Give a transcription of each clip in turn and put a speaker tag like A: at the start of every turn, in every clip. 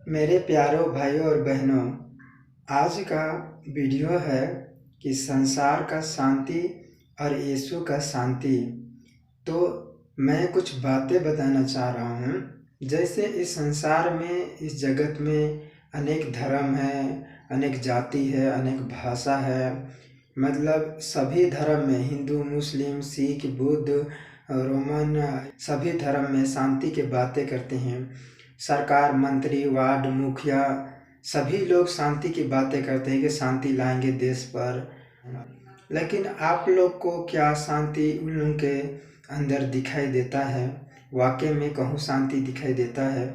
A: मेरे प्यारों भाइयों और बहनों, आज का वीडियो है कि संसार का शांति और यीशु का शांति। तो मैं कुछ बातें बताना चाह रहा हूँ। जैसे इस संसार में, इस जगत में अनेक धर्म है, अनेक जाति है, अनेक भाषा है। मतलब सभी धर्म में, हिंदू, मुस्लिम, सिख, बुद्ध, रोमन, सभी धर्म में शांति की बातें करते हैं। सरकार, मंत्री, वार्ड मुखिया, सभी लोग शांति की बातें करते हैं कि शांति लाएंगे देश पर। लेकिन आप लोग को क्या शांति उन लोगों के अंदर दिखाई देता है? वाकई में कहूँ शांति दिखाई देता है?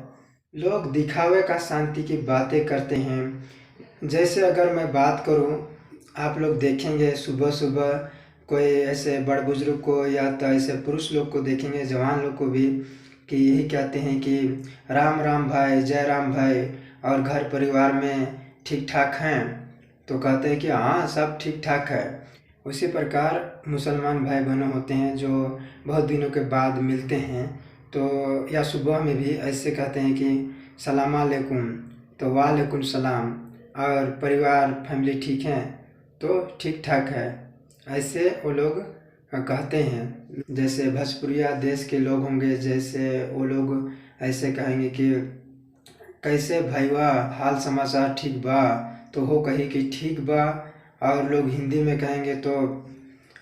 A: लोग दिखावे का शांति की बातें करते हैं। जैसे अगर मैं बात करूं, आप लोग देखेंगे सुबह सुबह कोई ऐसे बड़ बुजुर्ग को या तो ऐसे पुरुष लोग को देखेंगे, जवान लोग को भी, कि यही कहते हैं कि राम राम भाई, जय राम भाई, और घर परिवार में ठीक ठाक हैं? तो कहते हैं कि हाँ, सब ठीक ठाक है। उसी प्रकार मुसलमान भाई बहनों होते हैं जो बहुत दिनों के बाद मिलते हैं, तो या सुबह में भी ऐसे कहते हैं कि सलाम अलैकुम, तो वालेकुम सलाम, और परिवार फैमिली ठीक है? तो ठीक ठाक है, ऐसे वो लोग कहते हैं। जैसे भोजपुरिया देश के लोग होंगे, जैसे वो लोग ऐसे कहेंगे कि कैसे भईवा, हाल समाचार ठीक बा? तो हो कही कि ठीक बा। और लोग हिंदी में कहेंगे तो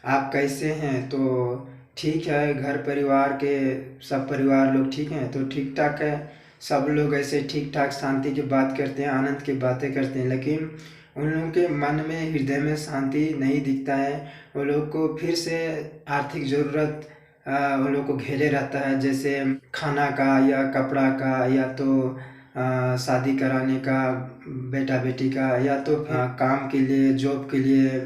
A: आप कैसे हैं? तो ठीक है, घर परिवार के सब परिवार लोग ठीक हैं? तो ठीक ठाक है। सब लोग ऐसे ठीक ठाक शांति की बात करते हैं, आनंद की बातें करते हैं, लेकिन उन लोगों के मन में, हृदय में शांति नहीं दिखता है। वो लोग को फिर से आर्थिक ज़रूरत उन लोग को घेरे रहता है, जैसे खाना का या कपड़ा का, या तो शादी कराने का बेटा बेटी का, या तो फिर काम के लिए, जॉब के लिए।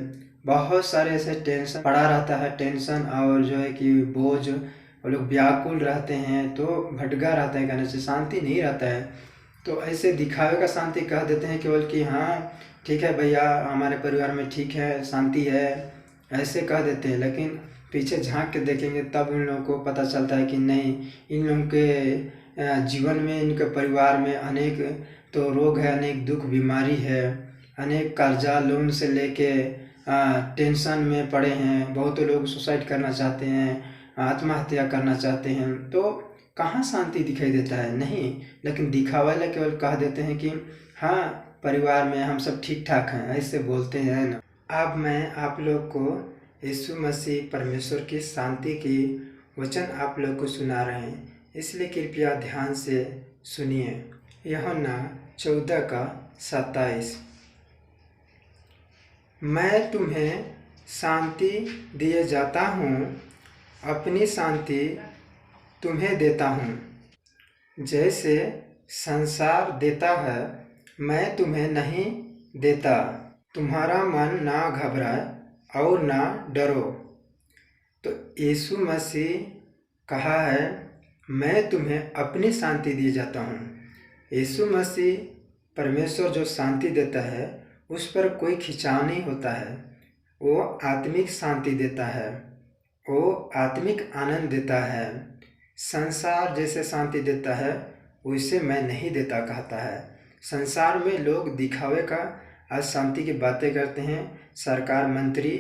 A: बहुत सारे ऐसे टेंशन पड़ा रहता है, टेंशन और जो है कि बोझ, वो लोग व्याकुल रहते हैं, तो भटका रहता है, कहने से शांति नहीं रहता है। तो ऐसे दिखावे का शांति कह देते हैं केवल कि हाँ ठीक है भैया, हमारे परिवार में ठीक है, शांति है, ऐसे कह देते हैं। लेकिन पीछे झांक के देखेंगे तब उन लोगों को पता चलता है कि नहीं, इन लोगों के जीवन में, इनके परिवार में अनेक तो रोग है, अनेक दुख बीमारी है, अनेक कर्जा लोन से लेके टेंशन में पड़े हैं। बहुत लोग सुसाइड करना चाहते हैं, आत्महत्या करना चाहते हैं। तो कहाँ शांति दिखाई देता है? नहीं। लेकिन दिखावा ला केवल कह देते हैं कि हाँ, परिवार में हम सब ठीक ठाक हैं, ऐसे बोलते हैं ना। अब मैं आप लोग को यीशु मसीह परमेश्वर की शांति की वचन आप लोग को सुना रहे हैं, इसलिए कृपया ध्यान से सुनिए। यूहन्ना 14:27। मैं तुम्हें शांति दिए जाता हूँ, अपनी शांति तुम्हें देता हूँ। जैसे संसार देता है, मैं तुम्हें नहीं देता। तुम्हारा मन ना घबराए और ना डरो। तो यीशु मसीह कहा है, मैं तुम्हें अपनी शांति दिए जाता हूँ। यीशु मसीह परमेश्वर जो शांति देता है, उस पर कोई खिंचाव नहीं होता है। वो आत्मिक शांति देता है, वो आत्मिक आनंद देता है। संसार जैसे शांति देता है, वैसे मैं नहीं देता कहता है। संसार में लोग दिखावे का आज शांति की बातें करते हैं। सरकार, मंत्री,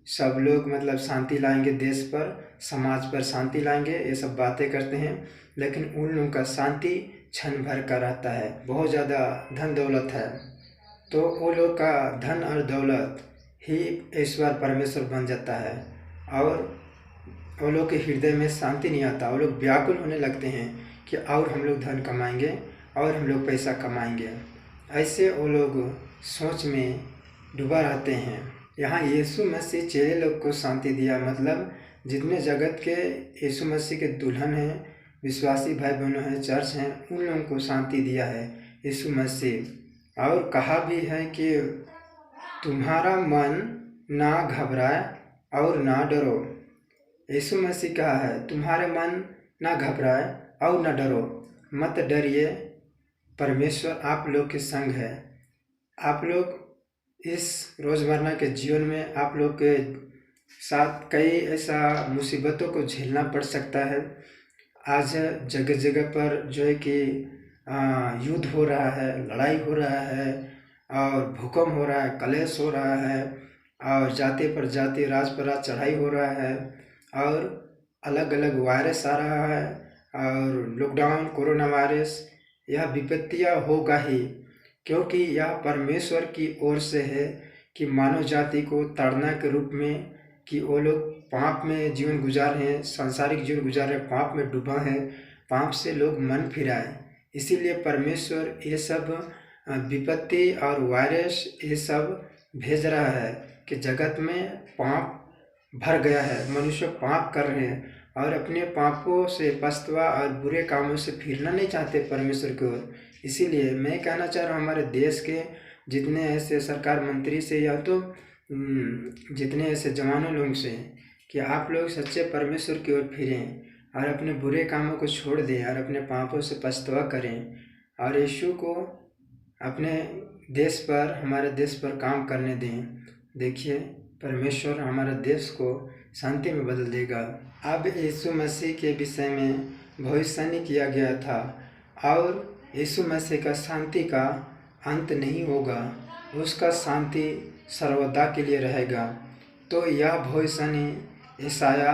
A: सब लोग मतलब शांति लाएंगे देश पर, समाज पर शांति लाएंगे, ये सब बातें करते हैं। लेकिन उन लोगों का शांति क्षण भर का रहता है। बहुत ज़्यादा धन दौलत है, तो वो लोग का धन और दौलत ही ईश्वर परमेश्वर बन जाता है, और वो लोग के हृदय में शांति नहीं आता। वो लोग व्याकुल होने लगते हैं कि और हम लोग धन कमाएंगे, और हम लोग पैसा कमाएंगे। ऐसे वो लोग सोच में डूबा रहते हैं। यहाँ यीशु मसीह चेले लोग को शांति दिया, मतलब जितने जगत के यीशु मसीह के दुल्हन हैं, विश्वासी भाई बहनों हैं, चर्च हैं, उन लोगों को शांति दिया है यीशु मसीह। और कहा भी है कि तुम्हारा मन ना घबराए और ना डरो। यीशु मसीह कहा है, तुम्हारे मन ना घबराए और ना डरो, मत डरिए, परमेश्वर आप लोग के संग है। आप लोग इस रोज़मर्रा के जीवन में आप लोग के साथ कई ऐसा मुसीबतों को झेलना पड़ सकता है। आज जगह जगह पर जो है कि युद्ध हो रहा है, लड़ाई हो रहा है और भूकंप हो रहा है, कलेश हो रहा है और जाति पर जाति, राज पर राज चढ़ाई हो रहा है और अलग अलग वायरस आ रहा है और लॉकडाउन, कोरोना वायरस, यह विपत्तियाँ होगा ही, क्योंकि यह परमेश्वर की ओर से है कि मानव जाति को ताड़ना के रूप में कि वो लोग पाप में जीवन गुजार रहे हैं, सांसारिक जीवन गुजार रहे हैं, पाप में डूबा है, पाप से लोग मन फिराए। इसीलिए परमेश्वर ये सब विपत्ति और वायरस ये सब भेज रहा है कि जगत में पाप भर गया है, मनुष्य पाप कर रहे हैं और अपने पापों से पछतावा और बुरे कामों से फिरना नहीं चाहते परमेश्वर की ओर। इसीलिए मैं कहना चाह रहा हूँ हमारे देश के जितने ऐसे सरकार मंत्री से या तो जितने ऐसे जवानों लोग से कि आप लोग सच्चे परमेश्वर की ओर फिरें और अपने बुरे कामों को छोड़ दें और अपने पापों से पछतावा करें और यीशु को अपने देश पर, हमारे देश पर काम करने दें। देखिए परमेश्वर हमारे देश को शांति में बदल देगा। अब यीशु मसीह के विषय में भविष्यवाणी किया गया था और यीशु मसीह का शांति का अंत नहीं होगा, उसका शांति सर्वदा के लिए रहेगा। तो यह भविष्यवाणी यशाया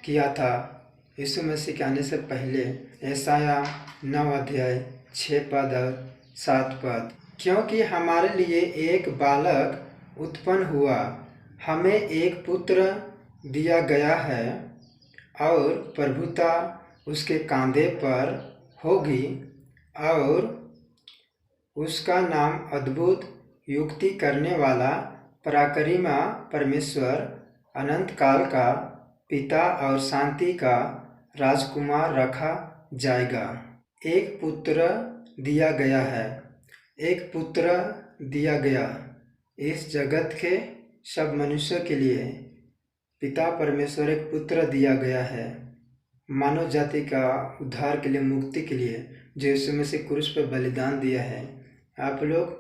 A: किया था यीशु मसीह के आने से पहले, यशाया 9 अध्याय 6 पद और 7 पद। क्योंकि हमारे लिए एक बालक उत्पन्न हुआ, हमें एक पुत्र दिया गया है और प्रभुता उसके कांधे पर होगी और उसका नाम अद्भुत, युक्ति करने वाला, पराक्रमी परमेश्वर, अनंत काल का पिता और शांति का राजकुमार रखा जाएगा। एक पुत्र दिया गया है, एक पुत्र दिया गया इस जगत के सब मनुष्यों के लिए। पिता परमेश्वर एक पुत्र दिया गया है मानव जाति का उद्धार के लिए, मुक्ति के लिए, जो यीशु मसीह क्रूस पर बलिदान दिया है। आप लोग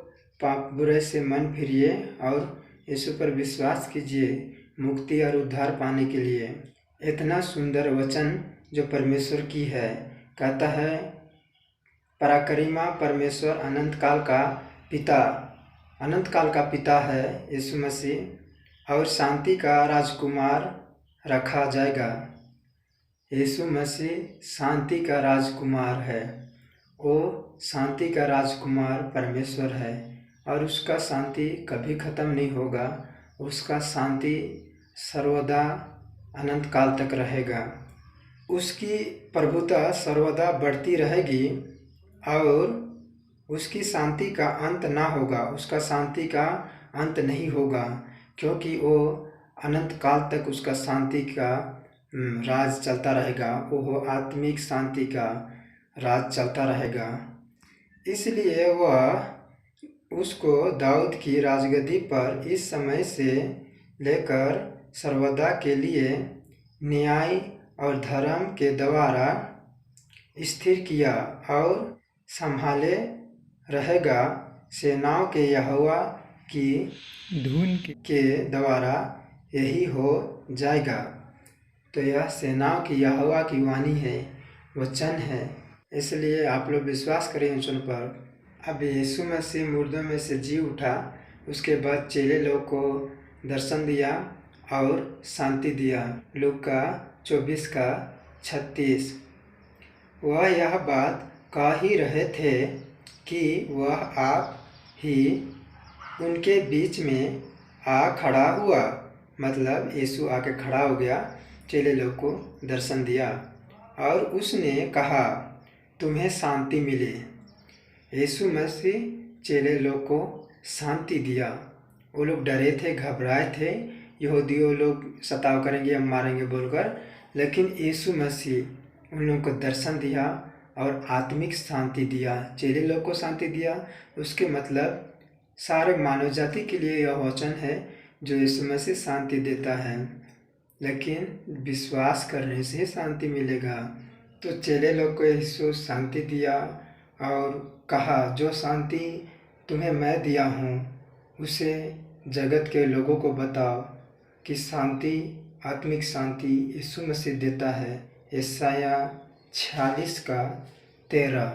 A: पाप बुराई से मन फिरिए और यीशु पर विश्वास कीजिए मुक्ति और उद्धार पाने के लिए। इतना सुंदर वचन जो परमेश्वर की है, कहता है पराक्रमी परमेश्वर, अनंत काल का पिता, अनंत काल का पिता है यीशु मसीह और शांति का राजकुमार रखा जाएगा। यीशु मसीह शांति का राजकुमार है, वो शांति का राजकुमार परमेश्वर है और उसका शांति कभी ख़त्म नहीं होगा, उसका शांति सर्वदा अनंत काल तक रहेगा। उसकी प्रभुता सर्वदा बढ़ती रहेगी और उसकी शांति का अंत ना होगा, उसका शांति का अंत नहीं होगा, क्योंकि वो अनंत काल तक उसका शांति का राज चलता रहेगा, वो आत्मिक शांति का राज चलता रहेगा। इसलिए वह उसको दाऊद की राजगद्दी पर इस समय से लेकर सर्वदा के लिए न्याय और धर्म के द्वारा स्थिर किया और संभाले रहेगा। सेनाओं के यहोवा की धुन के द्वारा यही हो जाएगा। तो यह सेनाओं की यहोवा की वाणी है, वचन है, इसलिए आप लोग विश्वास करें वचन पर। अब यीशु मसीह मुर्दों में से जी उठा, उसके बाद चेले लोग को दर्शन दिया और शांति दिया। लूका 24:36। वह यह बात कह ही रहे थे कि वह आप ही उनके बीच में आ खड़ा हुआ, मतलब यीशु आके खड़ा हो गया, चेले लोग को दर्शन दिया और उसने कहा तुम्हें शांति मिले। यीशु मसीह चेले लोग को शांति दिया। वो लोग डरे थे, घबराए थे, यहूदियों लोग सताव करेंगे, हम मारेंगे बोलकर, लेकिन यीशु मसीह उन लोगों को दर्शन दिया और आत्मिक शांति दिया, चेले लोग को शांति दिया। उसके मतलब सारे मानव जाति के लिए यह वचन है जो यीशु मसीह शांति देता है, लेकिन विश्वास करने से शांति मिलेगा। तो चेले लोग को यीशु शांति दिया और कहा जो शांति तुम्हें मैं दिया हूँ उसे जगत के लोगों को बताओ कि शांति, आत्मिक शांति यीशु मसीह देता है। यशाया 46:13।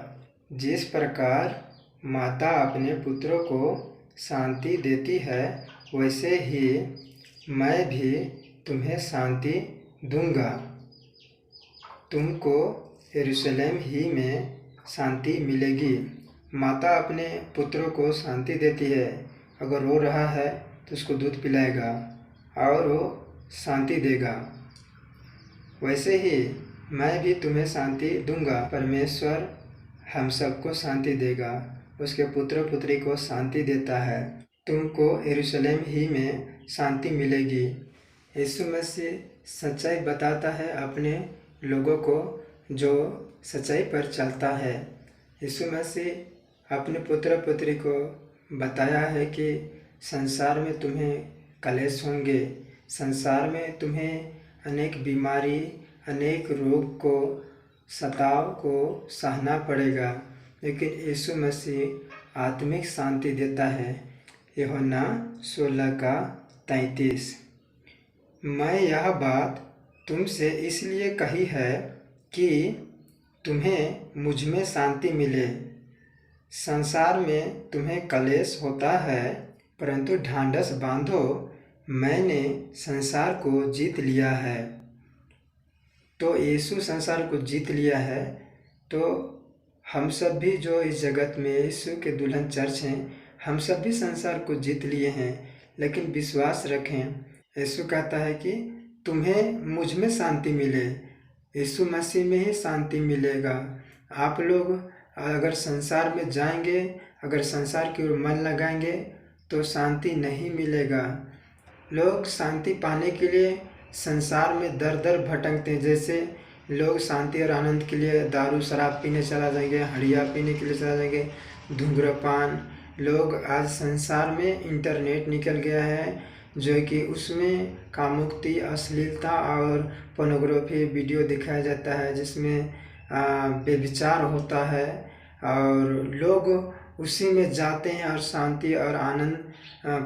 A: जिस प्रकार माता अपने पुत्रों को शांति देती है, वैसे ही मैं भी तुम्हें शांति दूंगा। तुमको यरूशलेम ही में शांति मिलेगी। माता अपने पुत्रों को शांति देती है। अगर रो रहा है तो उसको दूध पिलाएगा और वो शांति देगा। वैसे ही मैं भी तुम्हें शांति दूंगा। परमेश्वर हम सबको शांति देगा, उसके पुत्र पुत्री को शांति देता है। तुमको यरूशलेम ही में शांति मिलेगी। यीशु मसीह सच्चाई बताता है अपने लोगों को जो सच्चाई पर चलता है। यीशु मसीह अपने पुत्र पुत्री को बताया है कि संसार में तुम्हें कलेश होंगे, संसार में तुम्हें अनेक बीमारी, अनेक रोग को, सताव को सहना पड़ेगा, लेकिन यीशु मसीह आत्मिक शांति देता है। यूहन्ना 16:33। मैं यह बात तुमसे इसलिए कही है कि तुम्हें मुझ में शांति मिले। संसार में तुम्हें कलेश होता है, परंतु ढांढस बांधो, मैंने संसार को जीत लिया है। तो यीशु संसार को जीत लिया है, तो हम सब भी जो इस जगत में यीशु के दुल्हन चर्च हैं, हम सब भी संसार को जीत लिए हैं। लेकिन विश्वास रखें, यीशु कहता है कि तुम्हें मुझ में शांति मिले। यीशु मसीह में ही शांति मिलेगा। आप लोग अगर संसार में जाएंगे, अगर संसार की ओर मन लगाएंगे तो शांति नहीं मिलेगा। लोग शांति पाने के लिए संसार में दर दर भटकते हैं। जैसे लोग शांति और आनंद के लिए दारू शराब पीने चला जाएंगे, हड़िया पीने के लिए चला जाएंगे, धूम्रपान। लोग आज संसार में इंटरनेट निकल गया है, जो कि उसमें कामुक्ति, अश्लीलता और पोर्नोग्राफी वीडियो दिखाया जाता है, जिसमें व्यभिचार होता है और लोग उसी में जाते हैं और शांति और आनंद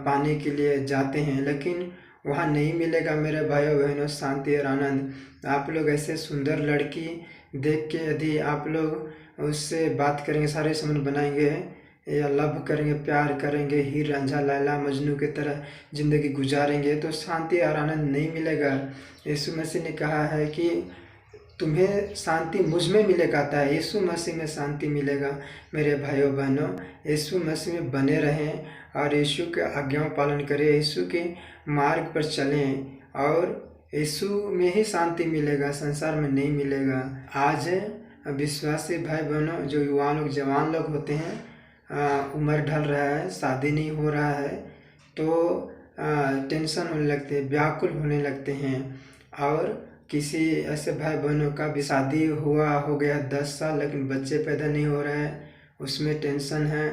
A: पाने के लिए जाते हैं। लेकिन वहाँ नहीं मिलेगा मेरे भाइयों बहनों शांति और आनंद। आप लोग ऐसे सुंदर लड़की देख के यदि आप लोग उससे बात करेंगे, सारे संबंध बनाएंगे या लव करेंगे, प्यार करेंगे, हीर रांझा लैला मजनू की तरह ज़िंदगी गुजारेंगे, तो शांति और आनंद नहीं मिलेगा। यीशु मसीह ने कहा है कि तुम्हें शांति मुझ में मिले, कहता है यीशु मसीह में शांति मिलेगा। मेरे भाइयों बहनों, यीशु मसीह में बने रहें और यीशु के आज्ञाओं पालन करें, यीशु के मार्ग पर चलें और यीशु में ही शांति मिलेगा, संसार में नहीं मिलेगा। आज विश्वासी भाई बहनों, जो युवा लोग, जवान लोग होते हैं, उम्र ढल रहा है, शादी नहीं हो रहा है, तो टेंशन होने लगते हैं, व्याकुल होने लगते हैं। और किसी ऐसे भाई बहनों का भी शादी हुआ हो गया 10 साल, लेकिन बच्चे पैदा नहीं हो रहे हैं, उसमें टेंशन है।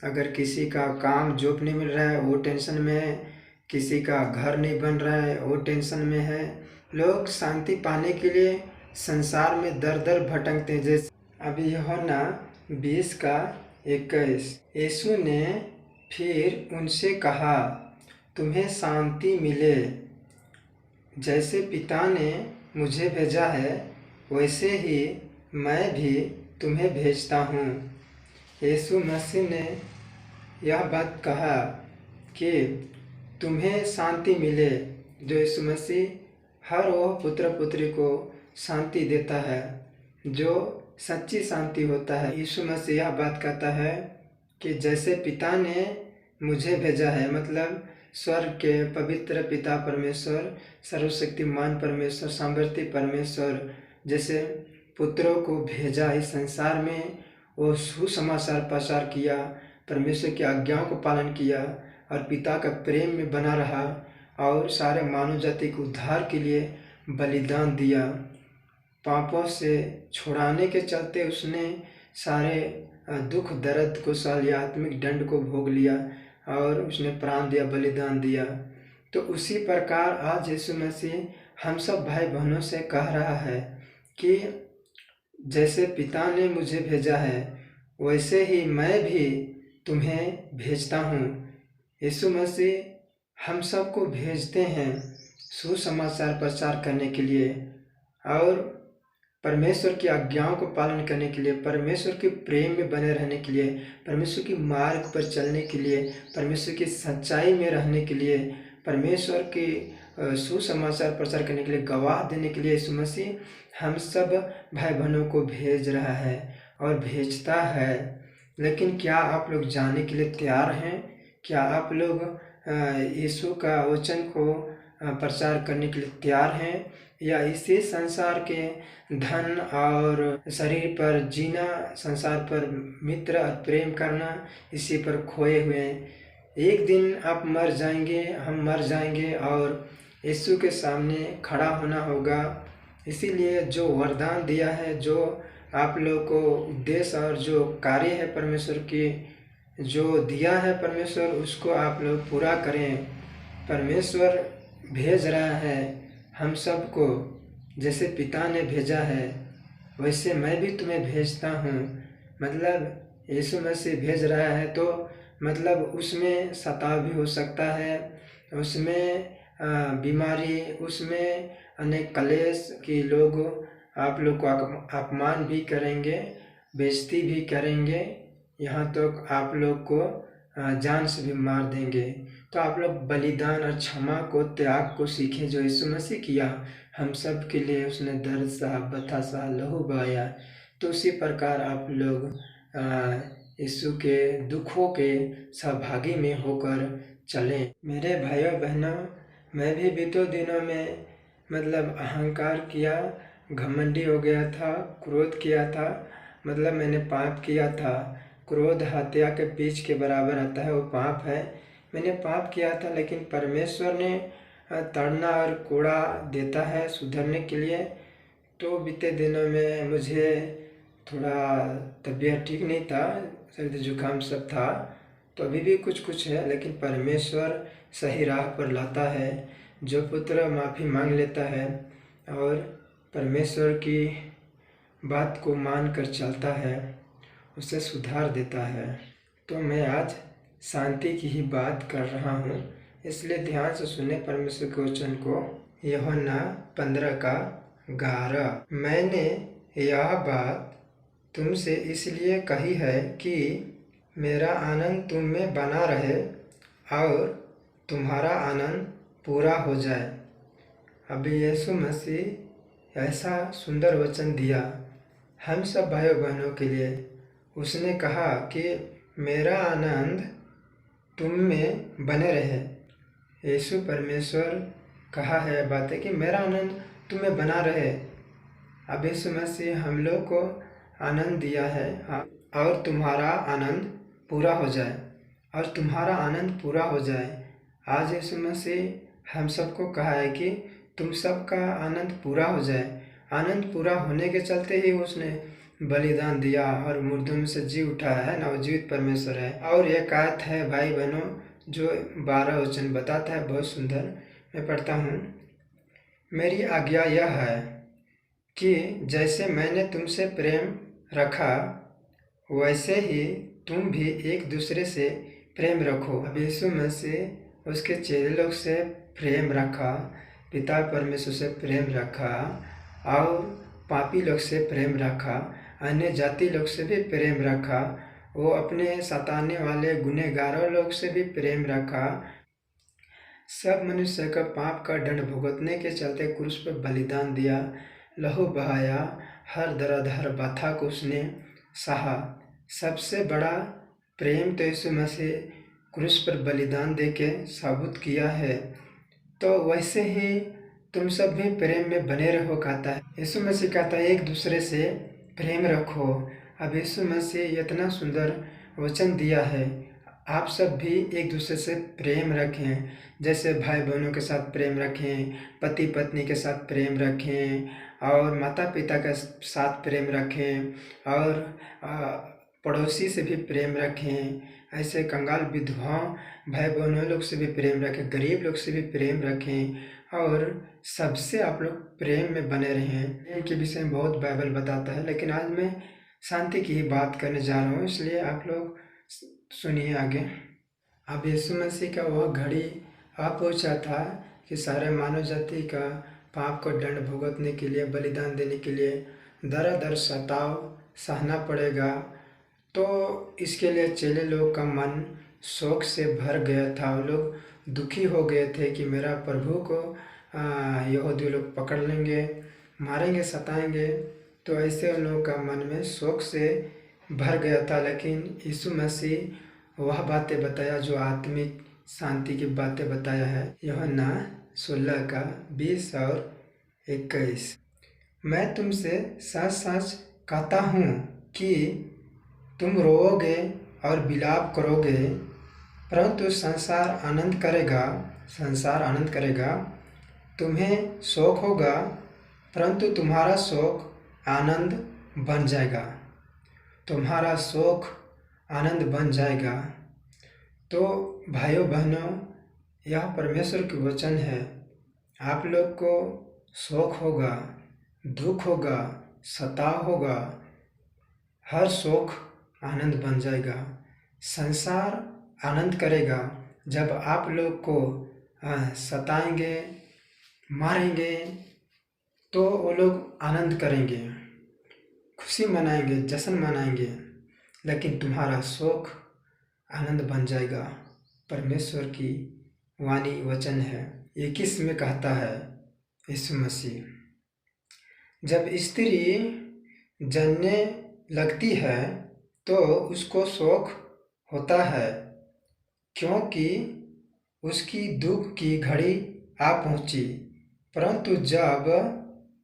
A: अगर किसी का काम जॉब नहीं मिल रहा है, वो टेंशन में है। किसी का घर नहीं बन रहा है, वो टेंशन में है। लोग शांति पाने के लिए संसार में दर दर भटकते हैं। जैसे अभी यूहन्ना 20:21, यीशु ने फिर उनसे कहा, तुम्हें शांति मिले। जैसे पिता ने मुझे भेजा है, वैसे ही मैं भी तुम्हें भेजता हूँ। यीशु मसीह ने यह बात कहा कि तुम्हें शांति मिले। जो यीशु मसीह हर वो पुत्र पुत्री को शांति देता है, जो सच्ची शांति होता है। यीशु मसीह यह बात कहता है कि जैसे पिता ने मुझे भेजा है, मतलब स्वर्ग के पवित्र पिता परमेश्वर, सर्वशक्तिमान परमेश्वर, सामर्थ्य परमेश्वर जैसे पुत्रों को भेजा इस संसार में, वो सुसमाचार प्रचार किया, परमेश्वर की आज्ञाओं को पालन किया और पिता का प्रेम में बना रहा और सारे मानव जाति के उद्धार के लिए बलिदान दिया। पापों से छुड़ाने के चलते उसने सारे दुख दर्द को सह लिया, आत्मिक दंड को भोग लिया और उसने प्राण दिया, बलिदान दिया। तो उसी प्रकार आज यीशु मसीह हम सब भाई बहनों से कह रहा है कि जैसे पिता ने मुझे भेजा है, वैसे ही मैं भी तुम्हें भेजता हूँ। यीशु मसीह हम सबको भेजते हैं सुसमाचार प्रचार करने के लिए। और परमेश्वर की आज्ञाओं को पालन करने के लिए, परमेश्वर के प्रेम में बने रहने के लिए, परमेश्वर के मार्ग पर चलने के लिए, परमेश्वर की सच्चाई में रहने के लिए, परमेश्वर की सुसमाचार प्रचार करने के लिए, गवाह देने के लिए यीशु मसीह हम सब भाई बहनों को भेज रहा है और भेजता है। लेकिन क्या आप लोग जाने के लिए तैयार हैं? क्या आप लोग यीशु का वचन को प्रचार करने के लिए तैयार हैं, या इसी संसार के धन और शरीर पर जीना, संसार पर मित्र और प्रेम करना, इसी पर खोए हुए हैं? एक दिन आप मर जाएंगे, हम मर जाएंगे और यीशु के सामने खड़ा होना होगा। इसीलिए जो वरदान दिया है, जो आप लोगों को उद्देश्य और जो कार्य है परमेश्वर की, जो दिया है परमेश्वर, उसको आप लोग पूरा करें। परमेश्वर भेज रहा है हम सबको, जैसे पिता ने भेजा है वैसे मैं भी तुम्हें भेजता हूँ। मतलब यीशु मसीह भेज रहा है तो मतलब उसमें सताव भी हो सकता है, उसमें बीमारी, उसमें अनेक क्लेश की लोग आप लोग को अपमान भी करेंगे, बेइज्जती भी करेंगे, यहाँ तक आप लोग को जान से भी मार देंगे। तो आप लोग बलिदान और क्षमा को, त्याग को सीखें जो यीशु मसीह किया हम सब के लिए। उसने दर्द सहा, बथा सहा, लहू बहाया। तो उसी प्रकार आप लोग यीशु के दुखों के सहभागी में होकर चलें। मेरे भाइयों बहनों, मैं भी बीते दिनों में मतलब अहंकार किया, घमंडी हो गया था, क्रोध किया था, मतलब मैंने पाप किया था। क्रोध हत्या के बीज के बराबर आता है, वो पाप है। मैंने पाप किया था, लेकिन परमेश्वर ने ताड़ना और कोड़ा देता है सुधरने के लिए। तो बीते दिनों में मुझे थोड़ा तबीयत ठीक नहीं था, सर्दी जुकाम सब था, तो अभी भी कुछ कुछ है, लेकिन परमेश्वर सही राह पर लाता है। जो पुत्र माफ़ी मांग लेता है और परमेश्वर की बात को मान कर चलता है, उसे सुधार देता है। तो मैं आज शांति की ही बात कर रहा हूँ, इसलिए ध्यान से सुने परमेश्वर के वचन को। यूहन्ना 15:11। मैंने यह बात तुमसे इसलिए कही है कि मेरा आनंद तुम में बना रहे और तुम्हारा आनंद पूरा हो जाए। अभी यीशु मसीह ऐसा सुंदर वचन दिया हम सब भाइयों बहनों के लिए। उसने कहा कि मेरा आनंद तुम में बने रहे। यीशु परमेश्वर कहा है बातें कि मेरा आनंद तुम में बना रहे। अब यीशु मसीह हम लोग को आनंद दिया है और तुम्हारा आनंद पूरा हो जाए, और तुम्हारा आनंद पूरा हो जाए। आज यीशु मसीह हम सबको कहा है कि तुम सबका आनंद पूरा हो जाए। आनंद पूरा होने के चलते ही उसने बलिदान दिया और मुर्दों में से जी उठाया है, नवजीवित परमेश्वर है। और एक आयत है भाई बहनों जो 12 वचन बताता है, बहुत सुंदर। मैं पढ़ता हूँ। मेरी आज्ञा यह है कि जैसे मैंने तुमसे प्रेम रखा वैसे ही तुम भी एक दूसरे से प्रेम रखो। अब यीशु मसीह उसके चेले लोग से प्रेम रखा, पिता परमेश्वर से प्रेम रखा, और पापी लोग से प्रेम रखा, अन्य जाति लोग से भी प्रेम रखा, वो अपने सताने वाले गुनहगारों लोग से भी प्रेम रखा। सब मनुष्य का पाप का दंड भुगतने के चलते क्रूस पर बलिदान दिया, लहू बहाया, हर दर्द हर बाधा को उसने सहा। सबसे बड़ा प्रेम तो यीशु मसीह क्रूस पर बलिदान देके साबित किया है। तो वैसे ही तुम सब भी प्रेम में बने रहो कहता है। यीशु मसीह कहता है एक दूसरे से प्रेम रखो। अब यीशु मसीह इतना सुंदर वचन दिया है, आप सब भी एक दूसरे से प्रेम रखें। जैसे भाई बहनों के साथ प्रेम रखें, पति पत्नी के साथ प्रेम रखें, और माता पिता के साथ प्रेम रखें, और पड़ोसी से भी प्रेम रखें। ऐसे कंगाल विधवाओं भाई बहनों लोग से भी प्रेम रखें, गरीब लोग से भी प्रेम रखें, और सबसे आप लोग प्रेम में बने रहें। प्रेम के विषय में बहुत बाइबल बताता है, लेकिन आज मैं शांति की ही बात करने जा रहा हूँ, इसलिए आप लोग सुनिए आगे। अब यीशु मसीह का वह घड़ी आ पहुँचा था कि सारे मानव जाति का पाप को दंड भुगतने के लिए, बलिदान देने के लिए दर दर सताव सहना पड़ेगा। तो इसके लिए चेले लोग का मन शोक से भर गया था। वो लोग दुखी हो गए थे कि मेरा प्रभु को यहूदी लोग पकड़ लेंगे, मारेंगे, सताएंगे। तो ऐसे उन लोगों का मन में शोक से भर गया था। लेकिन यीशु मसीह वह बातें बताया जो आत्मिक शांति की बातें बताया है। यूहन्ना 16 का 20 और 21। मैं तुमसे सच सच कहता हूँ कि तुम रोओगे और विलाप करोगे, परंतु संसार आनंद करेगा। तुम्हें शोक होगा, परंतु तुम्हारा शोक आनंद बन जाएगा। तुम्हारा शोक आनंद बन जाएगा। तो भाइयों बहनों, यह परमेश्वर की वचन है। आप लोग को शोक होगा, दुख होगा, सताव होगा, हर शोक आनंद बन जाएगा। संसार आनंद करेगा जब आप लोग को सताएंगे, मारेंगे, तो वो लोग आनंद करेंगे, खुशी मनाएंगे, जश्न मनाएंगे। लेकिन तुम्हारा शोक आनंद बन जाएगा। परमेश्वर की वाणी वचन है। 21 में कहता है यीशु मसीह, जब स्त्री जनने लगती है तो उसको शोक होता है, क्योंकि उसकी दुख की घड़ी आ पहुंची। परंतु जब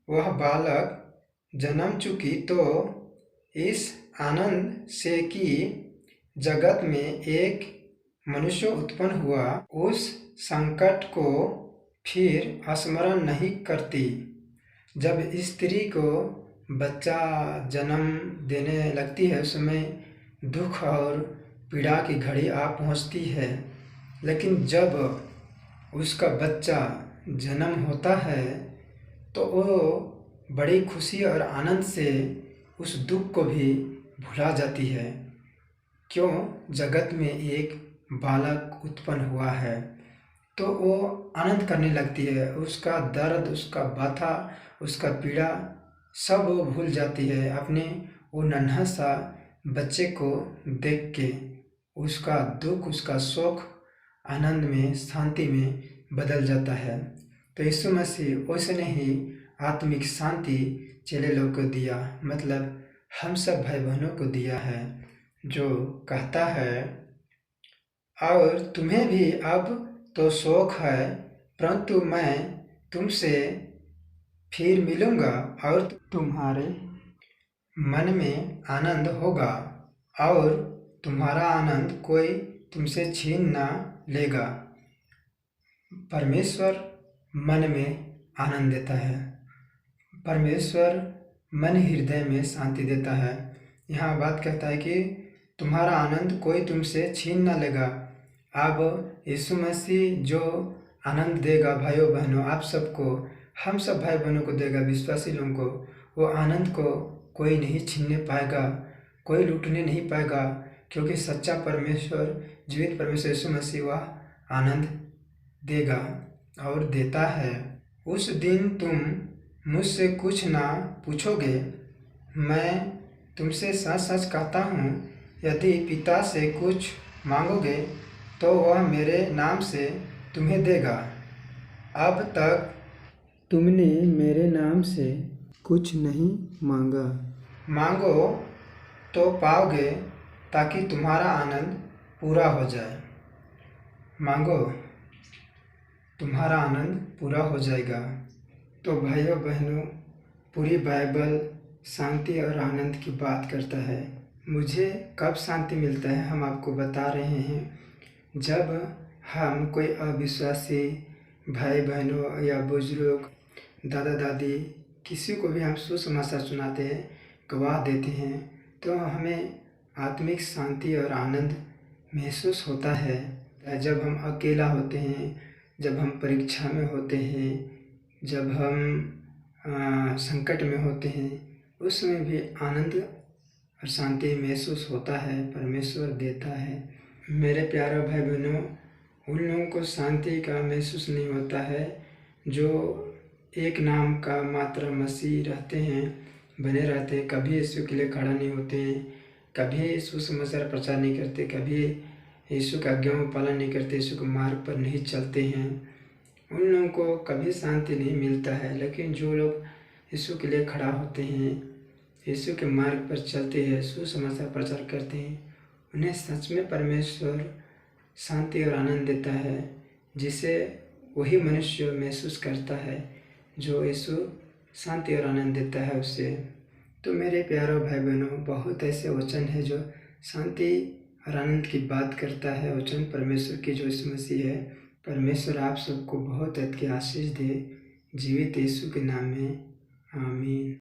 A: वह बालक जन्म चुकी तो इस आनंद से कि जगत में एक मनुष्य उत्पन्न हुआ, उस संकट को फिर स्मरण नहीं करती। जब स्त्री को बच्चा जन्म देने लगती है, उसमें दुख और पीड़ा की घड़ी आ पहुंचती है। लेकिन जब उसका बच्चा जन्म होता है तो वो बड़ी खुशी और आनंद से उस दुख को भी भुला जाती है। क्यों? जगत में एक बालक उत्पन्न हुआ है, तो वो आनंद करने लगती है। उसका दर्द, उसका बाथा, उसका पीड़ा सब वो भूल जाती है। अपने वो नन्हा सा बच्चे को देख के उसका दुख, उसका शोक आनंद में, शांति में बदल जाता है। तो यीशु मसीह वैसे ही आत्मिक शांति चेले लोग को दिया, मतलब हम सब भाई बहनों को दिया है, जो कहता है, और तुम्हें भी अब तो शोक है, परंतु मैं तुमसे फिर मिलूंगा और तुम्हारे मन में आनंद होगा और तुम्हारा आनंद कोई तुमसे छीन ना लेगा। परमेश्वर मन में आनंद देता है। परमेश्वर मन हृदय में शांति देता है। यहाँ बात कहता है कि तुम्हारा आनंद कोई तुमसे छीन ना लेगा। अब यीशु मसीह जो आनंद देगा भाइयों बहनों, आप सबको, हम सब भाई बहनों को देगा, विश्वासी लोगों को, वो आनंद को कोई नहीं छीनने पाएगा, कोई लूटने नहीं पाएगा, क्योंकि सच्चा परमेश्वर, जीवित परमेश्वर यीशु मसीह वह आनंद देगा और देता है। उस दिन तुम मुझसे कुछ ना पूछोगे। मैं तुमसे सच सच कहता हूँ, यदि पिता से कुछ मांगोगे तो वह मेरे नाम से तुम्हें देगा। अब तक तुमने मेरे नाम से कुछ नहीं मांगा। मांगो तो पाओगे, ताकि तुम्हारा आनंद पूरा हो जाए। मांगो, तुम्हारा आनंद पूरा हो जाएगा। तो भाइयों बहनों, पूरी बाइबल शांति और आनंद की बात करता है। मुझे कब शांति मिलता है, हम आपको बता रहे हैं। जब हम कोई अविश्वासी भाई बहनों या बुजुर्ग, दादा दादी, किसी को भी हम सुसमाचार सुनाते हैं, गवाह देते हैं, तो हमें आत्मिक शांति और आनंद महसूस होता है। जब हम अकेला होते हैं, जब हम परीक्षा में होते हैं, जब हम संकट में होते हैं, उस समय भी आनंद और शांति महसूस होता है, परमेश्वर देता है। मेरे प्यारे भाई बहनों, उन लोगों को शांति का महसूस नहीं होता है जो एक नाम का मात्र मसीह रहते हैं, बने रहते हैं, कभी यीशु के लिए खड़ा नहीं होते हैं, कभी यीशु समाचार प्रचार नहीं करते, कभी यीशु का आज्ञाओं का पालन नहीं करते, यीशु के मार्ग पर नहीं चलते हैं, उन लोगों को कभी शांति नहीं मिलता है। लेकिन जो लोग यीशु के लिए खड़ा होते हैं, यीशु के मार्ग पर चलते हैं, सुसमाचार प्रचार करते हैं, उन्हें सच में परमेश्वर शांति और आनंद देता है, जिसे वही मनुष्य महसूस करता है जो यीशु शांति और आनंद देता है उसे। तो मेरे प्यारों भाई बहनों, बहुत ऐसे वचन है जो शांति और आनंद की बात करता है। वचन परमेश्वर की जो यीशु मसीह है। परमेश्वर आप सबको बहुत अच्छी आशीष दे। जीवित यीशु के नाम में आमीन।